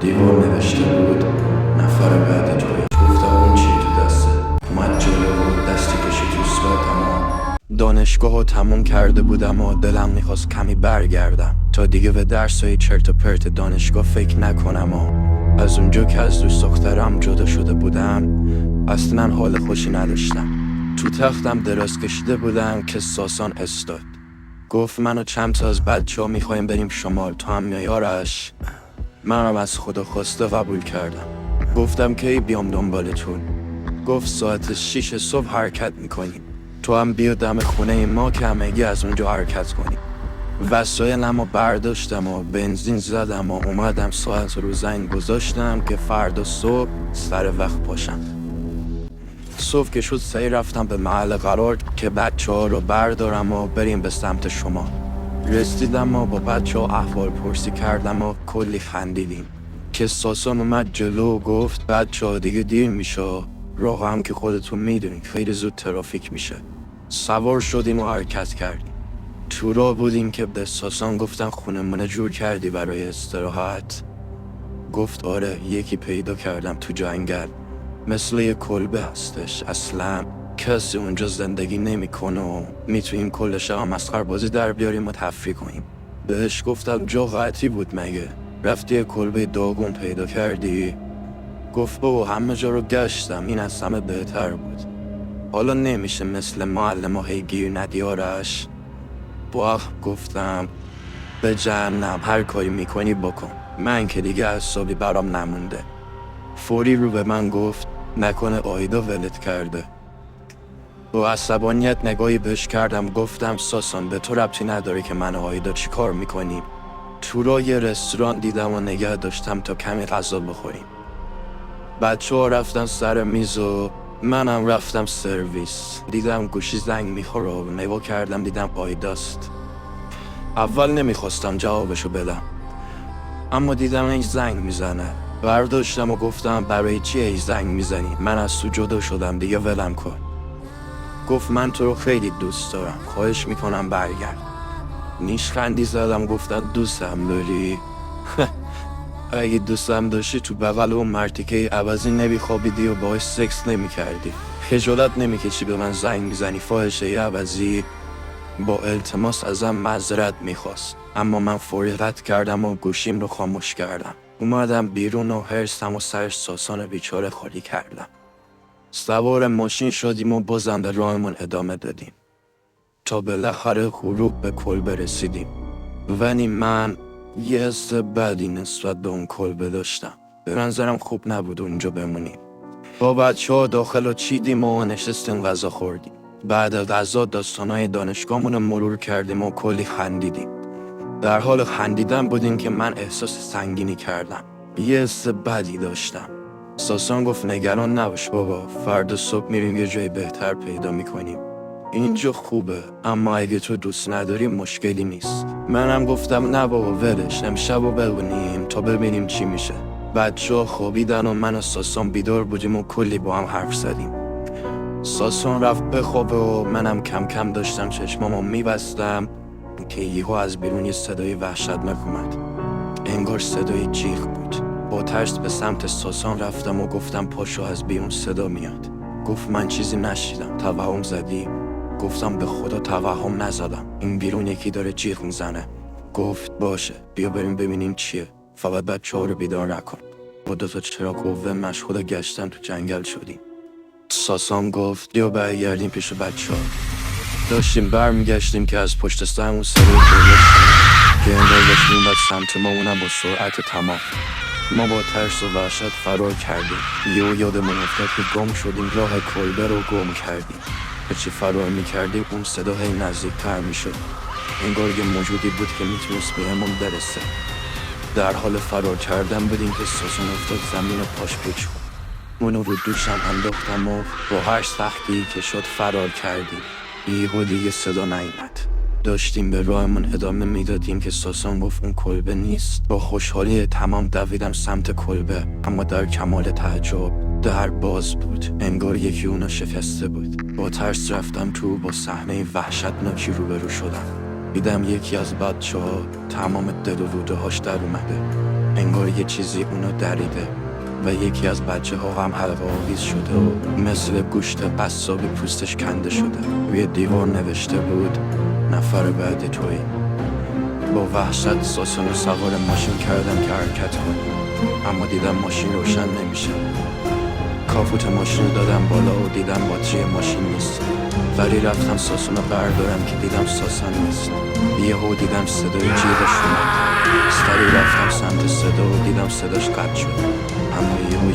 دیوار نوشته بود نفر بعد توی. گفتم اون چی تو دسته؟ اومد جلو و دستی کشی تو صورتم. دانشگاه رو تموم کرده بودم و دلم میخواست کمی برگردم تا دیگه به درسای چرت و پرت دانشگاه فکر نکنم. و از اونجا که از دوست دخترم جدا شده بودم اصلا حال خوشی نداشتم. تو تختم دراز کشیده بودم که ساسان استاد. گفت من و چند تا از بچه ها میخوایم بریم شمال، تو هم میای آرش؟ منم از خدا خواسته قبول کردم. گفتم کی بیام دنبالتون؟ گفت ساعت 6 صبح حرکت میکنیم، تو هم بیا دم خونه ما که همگی از اونجا حرکت کنیم. وسایلمو برداشتم و بنزین زدم و اومدم ساعت رو زنگ گذاشتم که فردا صبح سر وقت پاشم. صبح که شد سعی رفتم به محل قرار که بچه ها رو بردارم و بریم به سمت شما. رسیدم و با بچه ها احوال پرسی کردم و کلی خندیدیم که ساسان اومد جلو و گفت بچه ها دیگه دیر میشه، راه هم که خودتون میدونید خیلی زود ترافیک میشه. سوار شدیم و حرکت کردیم. تو راه بودیم که به ساسان گفتن خونمونه جور کردی برای استراحت؟ گفت آره، یکی پیدا کردم تو جنگل، مثل یه کلبه هستش، اصلا کسی اونجا زندگی نمیکنه و میتونیم کل شب مسخره بازی در بیاریم و تفریح کنیم. بهش گفتم جا قطعی بود مگه؟ رفتی یه کلبه داغون پیدا کردی؟ گفت بابا همه جا رو گشتم، این از همه بهتر بود. حالا نمیشه مثل معلم هی گیر ندی آرش؟ گفتم به جهنم، هر کاری میکنی بکن، من که دیگه اعصابی برام نمونده. فوری رو به من گفت نکنه آیدا ولت کرده. با عصبانیت نگاهی بهش کردم، گفتم ساسان به تو ربطی نداره که من و آیدا چی کار میکنیم. تو راه یه رستوران دیدم و نگه داشتم تا کمی غذا بخوریم. بچه ها رفتن سر میز و منم رفتم سرویس. دیدم گوشی زنگ میخوره و نگاه کردم دیدم آیداست. اول نمیخواستم جوابشو بدم، اما دیدم این زنگ میزنه. برداشتم و گفتم برای چی ای زنگ میزنی؟ من از تو جدا شدم دیگه، ولم کن. گفت من تو رو خیلی دوست دارم، خواهش میکنم برگرد. نیشخندی زدم، گفتم دوستم داری؟ اگه دوستم داشتی تو بغل اون مرتیکه عوضی نمیخوابیدی و باهاش سکس نمیکردی؟ خجالت نمیکشی به من زنگ میزنی فاحشه عوضی؟ با التماس ازم معذرت میخواست، اما من فوری رد کردم و گوشیم رو خاموش کردم. اومدم بیرون و هرسم و سر ساسان بیچاره خالی کردم. سوار ماشین شدیم و بازم به راهمون ادامه دادیم تا بالاخره غروب به کلبه رسیدیم. ولی من یه حس بدی نسبت به اون کلبه داشتم. به نظرم خوب نبود اونجا بمونیم. با بچه ها داخل رو چیدیم و نشستیم غذا خوردیم. بعد از غذا داستانهای دانشگاهمون رو مرور کردیم و کلی خندیدیم. در حال خندیدن بودیم که من احساس سنگینی کردم. یه حس بدی داشتم. ساسان گفت نگران نباش بابا، فردا صبح میریم یه جای بهتر پیدا میکنیم. اینجا خوبه، اما اگه تو دوست نداری مشکلی نیست. منم گفتم نه بابا ولش، امشب رو ببینیم تا ببینیم چی میشه. بچه ها خوابیدن و من و ساسان بیدار بودیم و کلی با هم حرف زدیم. ساسان رفت بخوابه و منم کم کم داشتم چشمامو میبستم که یهو از بیرون یه صدای وحشتناک اومد. انگار صدای جیغ بود. با ترس به سمت ساسان رفتم و گفتم پاشو از بیرون صدا میاد. گفت من چیزی نشیدم، توهم زدی؟ گفتم به خدا توهم نزدم، این بیرون یکی داره جیغ میزنه. گفت باشه بیا بریم ببینیم چیه، فقط بچه ها رو بیدار نکن. با 2 تا چراغ قوه مشغول گشتن تو جنگل شدیم. ساسان گفت بیا برگردیم پیش بچه ها. داشتیم برمیگشتیم که از پشت سرمون صدای گریه شد که انگار داشت میومد سمت ما، اونم با سرعت تمام. ما با ترس و وحشت فرار کردیم. یهو یادمون افتاد که گم شدیم، راه کلبه رو گم کردیم. هرچی فرار میکردیم اون صدا هی نزدیکتر میشد. انگار یه موجودی بود که میتونست بهمون برسه. در حال فرار کردن بودیم که ساسان افتاد زمین و پاش پیچ خورد. اونو رو دوشم انداختم و با هر سختی که شد فرار کردیم. یهو دیگه صدا نیامد. داشتیم به راهمون ادامه میدادیم که ساسان گفت اون کلبه نیست. با خوشحالی تمام دویدم سمت کلبه، اما در کمال تعجب در باز بود. انگار یکی اونو شکسته بود. با ترس رفتم تو، با صحنه وحشتناکی روبرو شدم. دیدم یکی از بچه‌ها تمام دل و روده هاش در اومده. انگار یه چیزی اونو دریده و یکی از بچه ها هم حلقه آویز شده و مثل گوشت قصابی پوستش کنده شده. روی دیوار نوشته بود نفر بعد توی. با وحشت ساسونو سوار ماشین کردم که حرکت کنیم، اما دیدم ماشین روشن نمیشه. کاپوت ماشین دادم بالا و دیدم باتری ماشین نیست. ولی رفتم ساسونو بردارم که دیدم ساسان نیست. یهو دیدم صدای جیغش اومد. سری رفتم سمت صدا و دیدم صداش قطع شد، اما یهو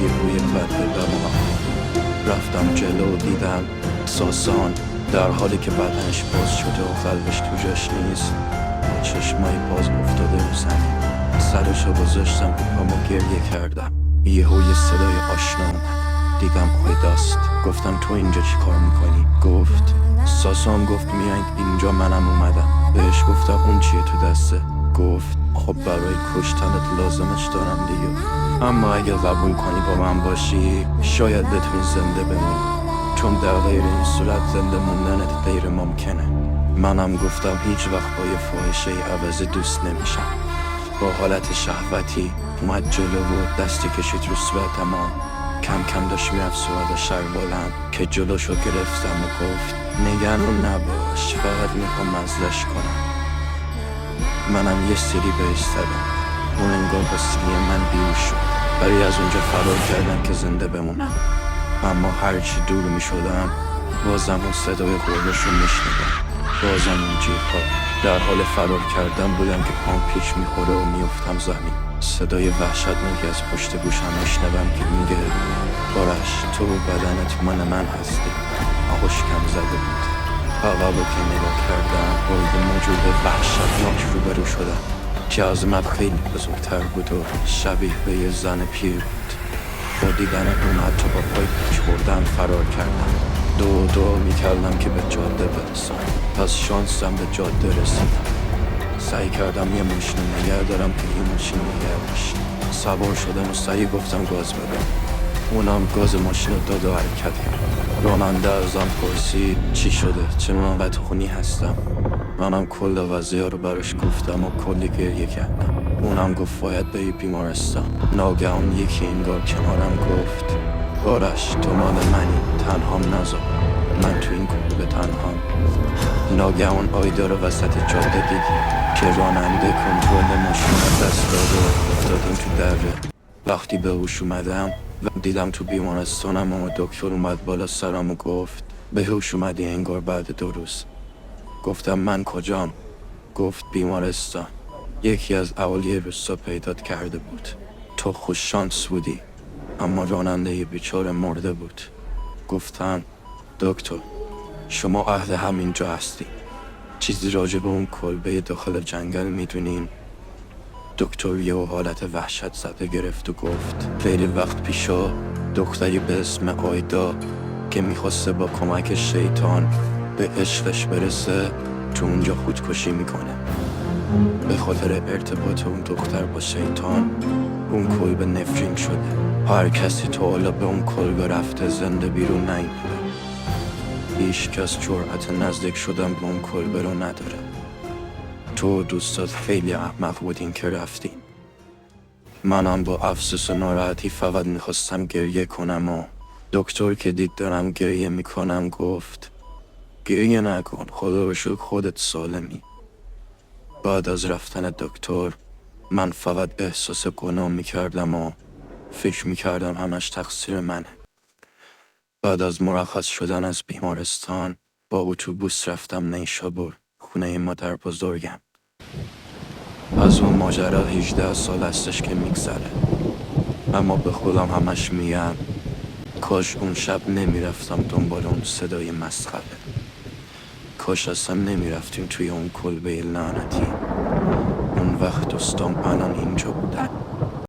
قد بدم و رفتم جلو و دیدم ساسان در حالی که بدنش باز شده و قلبش تو جاش نیست، با چشمای باز افتاده رو زمین. سرشو گذاشتم رو پامو گریه کردم. یهو یه صدای آشنا اومد. دیدم خداست. گفتم تو اینجا چی کار میکنی؟ گفت ساسان. گفت میایید اینجا، منم اومدم. بهش گفتم اون چیه تو دسته؟ گفت خب برای کشتنت لازمش دارم دیگه، اما اگه قبول کنی با من باشی شاید بتونی زنده بمونی، چون در غیر این صورت زنده موندنت غیر ممکنه. منم گفتم هیچ وقت با یه فاحشه عوض دوست نمیشم. با حالت شهوتی اومد جلو و دستی کشید رو صورتم و کم کم داشت میرفت سواد شربالم که جلوشو گرفتم و گفت نگران نباش، فقط میخوام مزدش کنم. منم یه سری بهش زدم. اون انگار با سینی من بیهوش شد، ولی از اونجا فرار کردم که زنده بمونم. اما هرچی دور میشدم بازم اون صدای قربشو میشنیدم، بازم اون جیغ‌ها. در حال فرار کردن بودم که پام پیش میخوره و میفتم زمین. صدای وحشتناکی از پشت گوشم میشنوم که میگه آرش تو بدنت مال من هستی. آغوش کم زده بود. عقب که نگاه کردم با یه موجود وحشتناک روبرو شدم که از من خیلی بزرگتر بود و شبیه به یه زن پیر بود. با دیدن اون حتی با پای پیچ خوردن فرار کردم. دو میکردم که به جاده برسم. پس شانسم به جاده رسیدم. سعی کردم یه ماشین نگه دارم که یه ماشین نگه باشه. سوار شدم و سعی گفتم گاز بدم. اونم گاز ماشین رو داد و حرکت کرد. راننده ازم پرسید چی شده، چرا انقدر خونی هستم. منم کل وضعیه رو براش گفتم و کلی گریه کردم. اونم گفت باید بری بیمارستان. ناگهان یکی انگار کنارم گفت آرش تو مال منی، تنهام نذار، من تو این کوه تنهام. ناگهان آیدا رو وسط جاده دید که راننده کنترل ماشین رو دست داد و افتادیم تو دره. وقتی به هوش اومدم و دیدم تو بیمارستانم و دکتر اومد بالا سرم و گفت به هوش اومدی انگار بعد 2 روز. گفتم من کجام؟ گفت بیمارستان. یکی از اولیه روستا پیدات کرده بود. تو خوش شانس بودی، اما راننده یه بیچاره مرده بود. گفتن دکتر شما اهل همینجا هستی، چیزی راجع به اون کلبه داخل جنگل میدونین؟ دکتر یه حالت وحشت زده گرفت و گفت خیلی وقت پیشا دختری به اسم آیدا که میخواسته با کمک شیطان به عشقش برسه تو اونجا خودکشی میکنه. به خاطر ارتباط اون دختر با شیطان اون کلبه نفرین شده. هر کسی تا حالا به اون کلبه رفته زنده بیرون نیومده. هیچ کس جرأت نزدیک شدن به اون کلبه رو نداره. تو دوستات خیلی احمق بودین که رفتین. منم با افسوس و ناراحتی فقط میخواستم گریه کنم و دکتر که دید دارم گریه میکنم گفت گریه نکن، خدا رو شکر خودت سالمی. بعد از رفتن دکتر من فقط احساس گناه میکردم و فکر میکردم همش تقصیر منه. بعد از مرخص شدن از بیمارستان با اتوبوس رفتم نیشابور، خونه مادر بزرگم. از اون ماجرا 18 سال هستش که میگذره، اما به خودم همش میگم کاش اون شب نمیرفتم دنبال اون صدای مسخره. کاش اصلا نمیرفتیم توی اون کلبه لعنتی. اون وقت دوستام الان اینجا بودن.